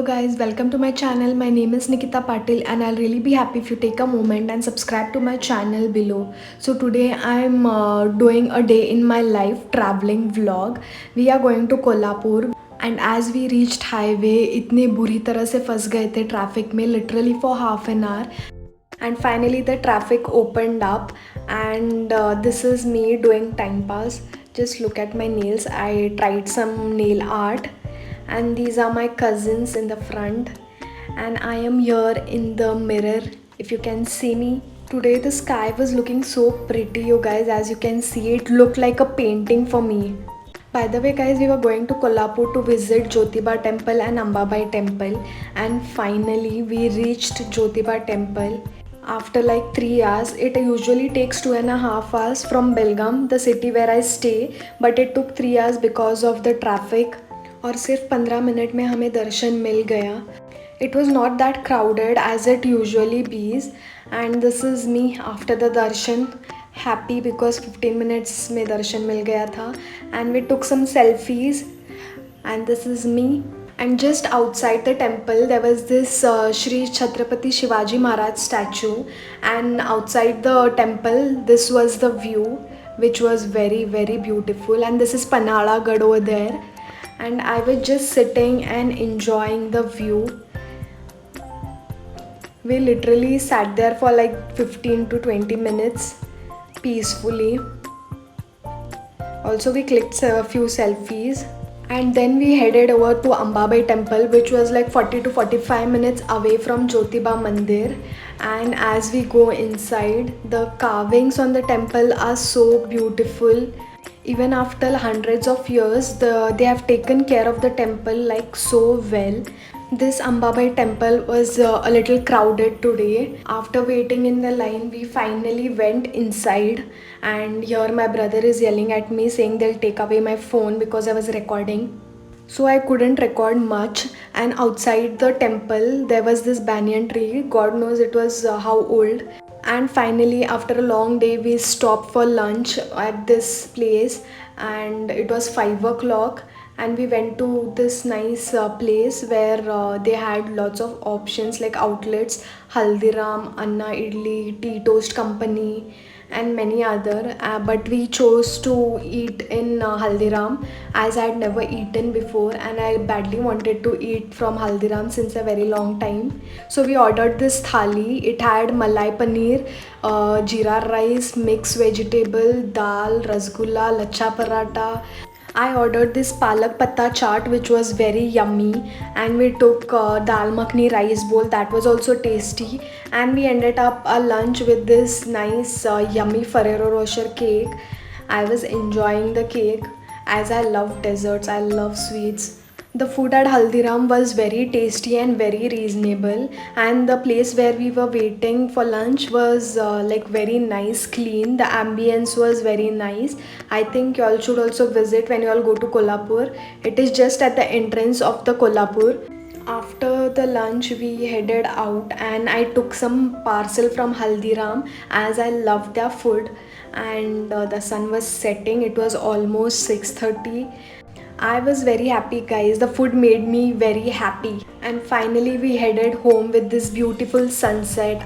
guys, welcome to my channel. My name is Nikita Patil and I'll really be happy if you take a moment and subscribe to my channel below. So today I'm doing a day in my life traveling vlog. We are going to Kolhapur and as we reached highway इतने बुरी तरह से फंस गए थे traffic में literally for half an hour. And finally the traffic opened up and this is me doing time pass. Just look at my nails. I tried some nail art and these are my cousins in the front and I am here in the mirror if you can see me. Today the sky was looking so pretty, you guys. As you can see, it looked like a painting for me. By the way guys, we were going to Kolhapur to visit Jyotiba temple and Ambabai temple, and finally we reached Jyotiba temple after like 3 hours. It usually takes 2.5 hours from Belgaum, the city where I stay, but it took 3 hours because of the traffic. और सिर्फ 15 minute में हमें दर्शन मिल गया. It was not that crowded as it usually is, and this is me after the darshan, happy because 15 minutes में दर्शन मिल गया था. And we took some selfies and this is me. And just outside the temple there was this Shri Chhatrapati Shivaji Maharaj statue, and outside the temple this was the view which was very beautiful. And this is Panhala Gad over there, and I was just sitting and enjoying the view. We literally sat there for like 15 to 20 minutes peacefully. Also we clicked a few selfies and then we headed over to Ambabai temple, which was like 40 to 45 minutes away from Jyotiba Mandir. And as we go inside, the carvings on the temple are so beautiful. Even after hundreds of years, they have taken care of the temple like so well. This Ambabai temple was a little crowded today. After waiting in the line, we finally went inside, and here my brother is yelling at me saying they'll take away my phone because I was recording. So I couldn't record much. And outside the temple there was this banyan tree. God knows it was how old. And finally after a long day we stopped for lunch at this place, and it was 5 o'clock, and we went to this nice place where they had lots of options like outlets, Haldiram, Anna Idli, Tea Toast Company and many other, but we chose to eat in Haldiram as I had never eaten before, and I badly wanted to eat from Haldiram since a very long time. So we ordered this thali. It had malai paneer, jeera rice, mixed vegetable, dal, rasgulla, lacha paratha. I ordered this palak patta chaat, which was very yummy, and we took dal makhni rice bowl that was also tasty, and we ended up our lunch with this nice yummy Ferrero Rocher cake. I was enjoying the cake as I love desserts, I love sweets. The food at Haldiram was very tasty and very reasonable, and the place where we were waiting for lunch was like very nice, clean. The ambience was very nice. I think you all should also visit when you all go to Kolhapur. It is just at the entrance of the Kolhapur. After the lunch we headed out and I took some parcel from Haldiram as I loved their food, and the sun was setting. It was almost 6:30. I was very happy guys. The food made me very happy. And finally we headed home with this beautiful sunset.